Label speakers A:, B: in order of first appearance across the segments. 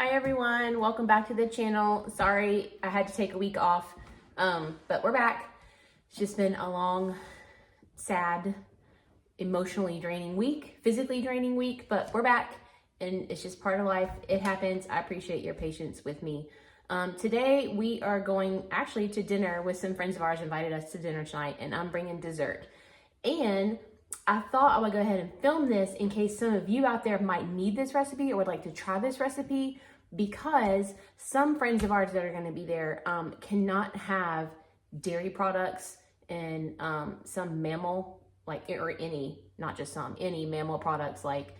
A: Hi everyone, welcome back to the channel. Sorry I had to take a week off, but we're back. It's just been a long, sad, emotionally draining week, physically draining week, but we're back and it's just part of life. It happens. I appreciate your patience with me. Today we are going actually to dinner with some friends of ours invited us to dinner tonight, and I'm bringing dessert. And I thought I would go ahead and film this in case some of you out there might need this recipe or would like to try this recipe, because some friends of ours that are going to be there cannot have dairy products and some mammal, like, or any, not just some, any mammal products, like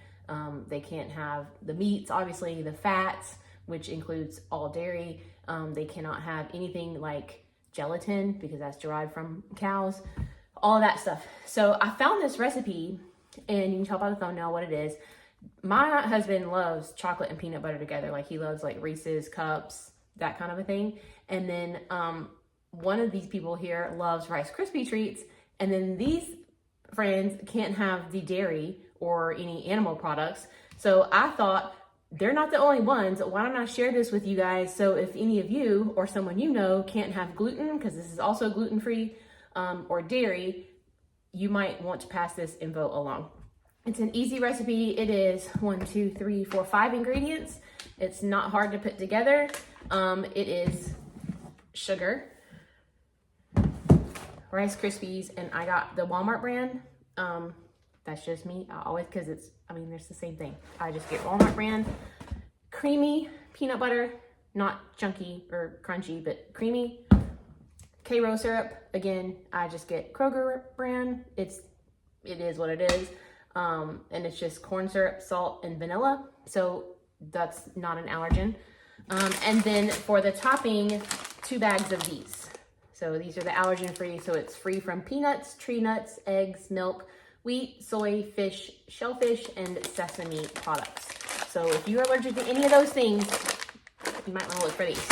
A: they can't have the meats, obviously the fats, which includes all dairy. They cannot have anything like gelatin because that's derived from cows, all of that stuff. So I found this recipe, and you can tell by the thumbnail what it is. My husband loves chocolate and peanut butter together. Like, he loves like Reese's Cups, that kind of a thing. And then one of these people here loves Rice Krispie treats. And then these friends can't have the dairy or any animal products. So I thought, they're not the only ones. Why don't I share this with you guys? So if any of you or someone you know can't have gluten, because this is also gluten-free, or dairy, you might want to pass this info along. It's an easy recipe. It is 5 ingredients. It's not hard to put together. It is sugar, Rice Krispies, and I got the Walmart brand. That's just me. I always, because it's, I mean, there's the same thing. I just get Walmart brand. Creamy peanut butter, not chunky or crunchy, but creamy. Karo syrup, again, I just get Kroger brand. It is what it is. And it's just corn syrup, salt, and vanilla. So that's not an allergen. And then for the topping, 2 bags of these. So these are the allergen free. So it's free from peanuts, tree nuts, eggs, milk, wheat, soy, fish, shellfish, and sesame products. So if you're allergic to any of those things, you might want to look for these.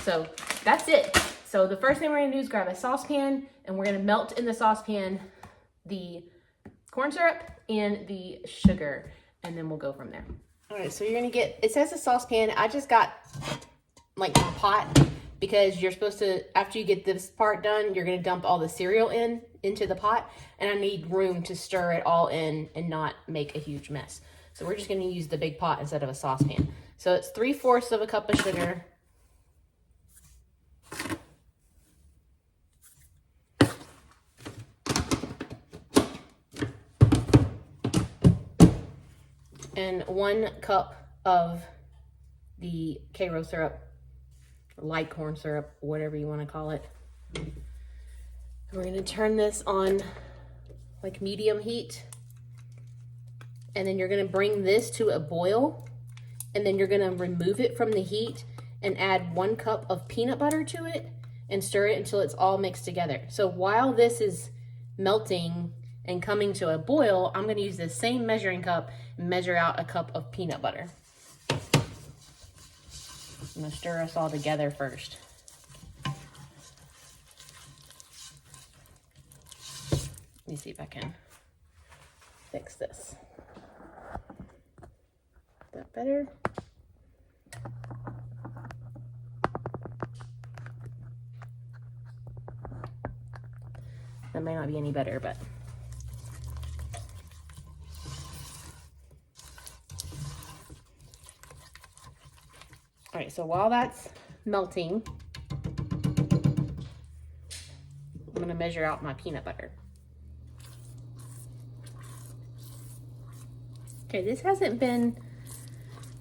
A: So that's it. So the first thing we're gonna do is grab a saucepan, and we're gonna melt in the saucepan the corn syrup and the sugar, and then we'll go from there. All right, so you're gonna get, it says a saucepan. I just got like a pot, because you're supposed to, after you get this part done, you're gonna dump all the cereal into the pot, and I need room to stir it all in and not make a huge mess. So we're just gonna use the big pot instead of a saucepan. So it's 3/4 of a cup of sugar. And 1 cup of the Karo syrup, light corn syrup, whatever you want to call it. We're going to turn this on like medium heat. And then you're going to bring this to a boil. And then you're going to remove it from the heat and add 1 cup of peanut butter to it and stir it until it's all mixed together. So while this is melting and coming to a boil, I'm going to use the same measuring cup and measure out a cup of peanut butter. I'm going to stir us all together first. Let me see if I can fix this. Is that better? That may not be any better, but all right, so while that's melting, I'm gonna measure out my peanut butter. Okay, this hasn't been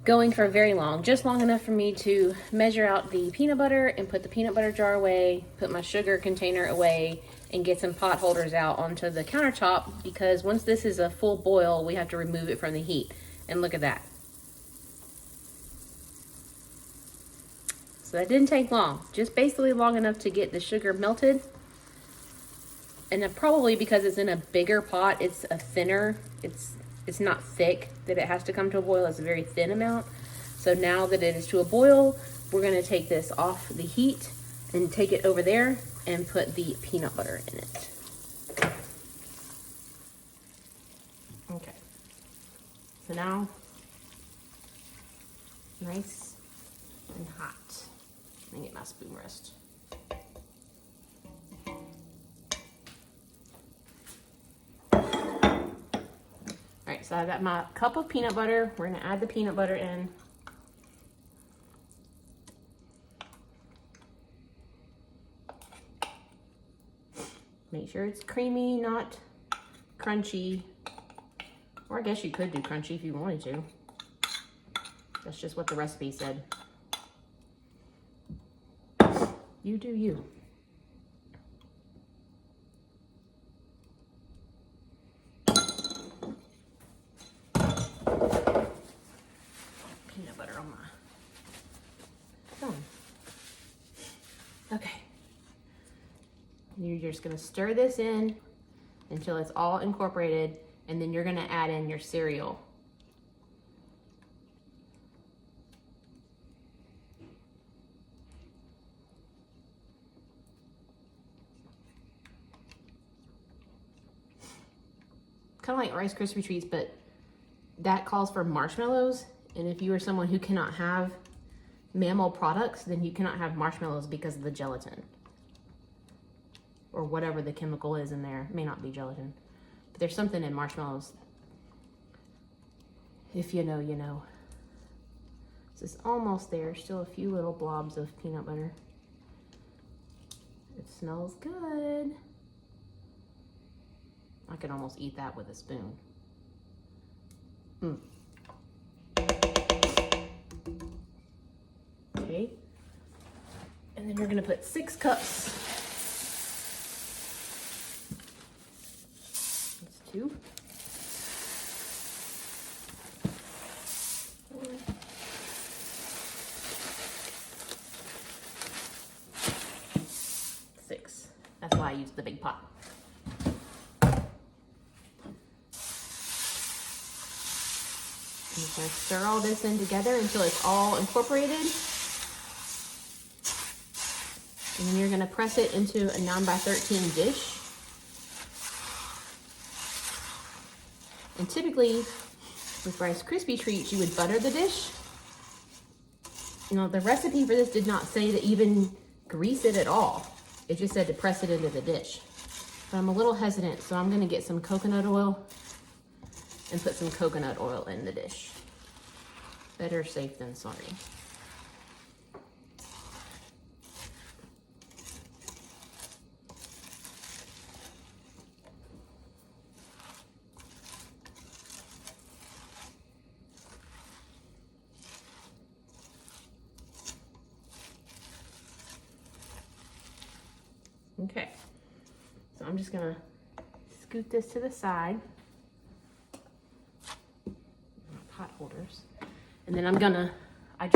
A: going for very long, just long enough for me to measure out the peanut butter and put the peanut butter jar away, put my sugar container away, and get some pot holders out onto the countertop, because once this is a full boil, we have to remove it from the heat. And look at that. So that didn't take long, just basically long enough to get the sugar melted. And then probably because it's in a bigger pot, it's a thinner, it's not thick that it has to come to a boil. It's a very thin amount. So now that it is to a boil, we're gonna take this off the heat and take it over there and put the peanut butter in it. Okay. So now, nice and hot. Let me get my spoon rest. All right, so I got my cup of peanut butter. We're gonna add the peanut butter in. Make sure it's creamy, not crunchy. Or I guess you could do crunchy if you wanted to. That's just what the recipe said. You do you. Peanut butter on my phone. Okay. You're just gonna stir this in until it's all incorporated, and then you're gonna add in your cereal. Kind of like Rice Krispie treats, but that calls for marshmallows. And if you are someone who cannot have mammal products, then you cannot have marshmallows because of the gelatin. Or whatever the chemical is in there. It may not be gelatin. But there's something in marshmallows. If you know, you know. This is almost there. Still a few little blobs of peanut butter. It smells good. I could almost eat that with a spoon. Okay. And then you're gonna put 6 cups. That's 2. 4. 6. That's why I used the big pot. I'm just going to stir all this in together until it's all incorporated. And then you're going to press it into a 9x13 dish. And typically, with Rice Krispie treats, you would butter the dish. You know, the recipe for this did not say to even grease it at all. It just said to press it into the dish. But I'm a little hesitant, so I'm going to get some coconut oil and put some coconut oil in the dish. Better safe than sorry. Okay, so I'm just gonna scoot this to the side. Pot holders. And then I'm gonna, I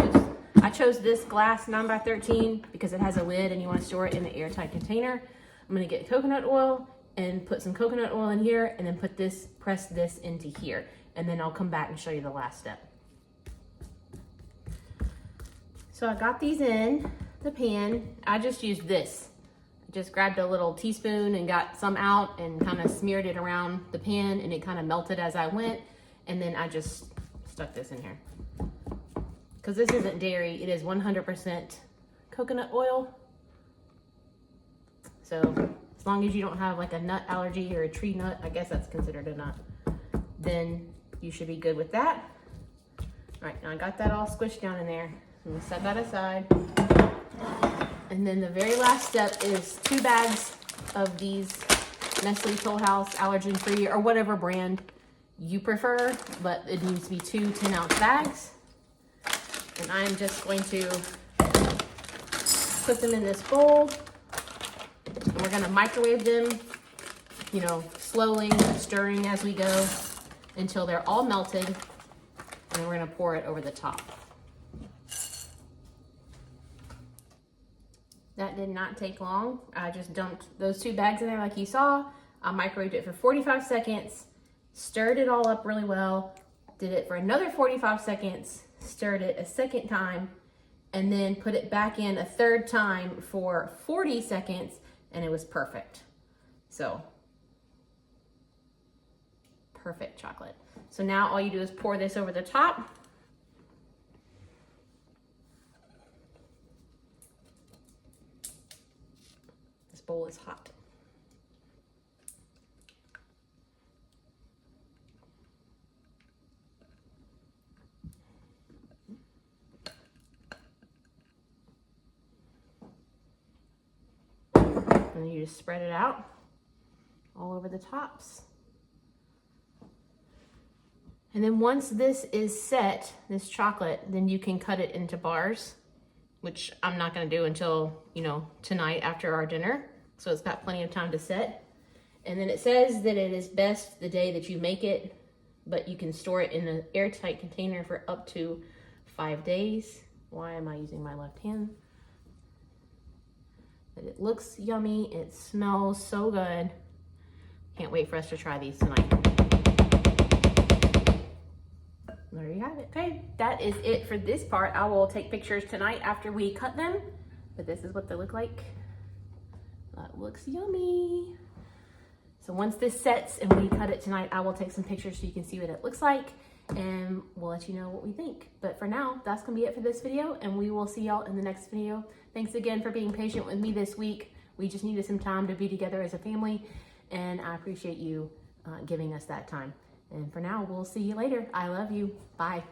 A: chose this glass 9x13 because it has a lid and you want to store it in an airtight container. I'm gonna get coconut oil and put some coconut oil in here and then press this into here. And then I'll come back and show you the last step. So I got these in the pan. I just used this. Just grabbed a little teaspoon and got some out and kind of smeared it around the pan, and it kind of melted as I went. And then I just stuck this in here. Because this isn't dairy, it is 100% coconut oil. So as long as you don't have like a nut allergy or a tree nut, I guess that's considered a nut, then you should be good with that. All right, now I got that all squished down in there. I'm gonna set that aside. And then the very last step is 2 bags of these Nestle Toll House allergen-free or whatever brand you prefer, but it needs to be 2 10-ounce bags. And I'm just going to put them in this bowl. And we're gonna microwave them, you know, slowly stirring as we go until they're all melted. And then we're gonna pour it over the top. That did not take long. I just dumped those 2 bags in there like you saw. I microwaved it for 45 seconds, stirred it all up really well, did it for another 45 seconds, stirred it a second time, and then put it back in a third time for 40 seconds, and it was perfect. So, perfect chocolate. So now all you do is pour this over the top. bowl is hot. And you just spread it out all over the tops. And then once this is set, this chocolate, then you can cut it into bars, which I'm not gonna do until, you know, tonight after our dinner. So it's got plenty of time to set. And then it says that it is best the day that you make it, but you can store it in an airtight container for up to 5 days. Why am I using my left hand? But it looks yummy, it smells so good. Can't wait for us to try these tonight. There you have it. Okay, that is it for this part. I will take pictures tonight after we cut them, but this is what they look like. That looks yummy. So once this sets and we cut it tonight, I will take some pictures so you can see what it looks like, and we'll let you know what we think. But for now, that's gonna be it for this video, and we will see y'all in the next video. Thanks again for being patient with me this week. We just needed some time to be together as a family, and I appreciate you giving us that time. And for now, we'll see you later. I love you. Bye.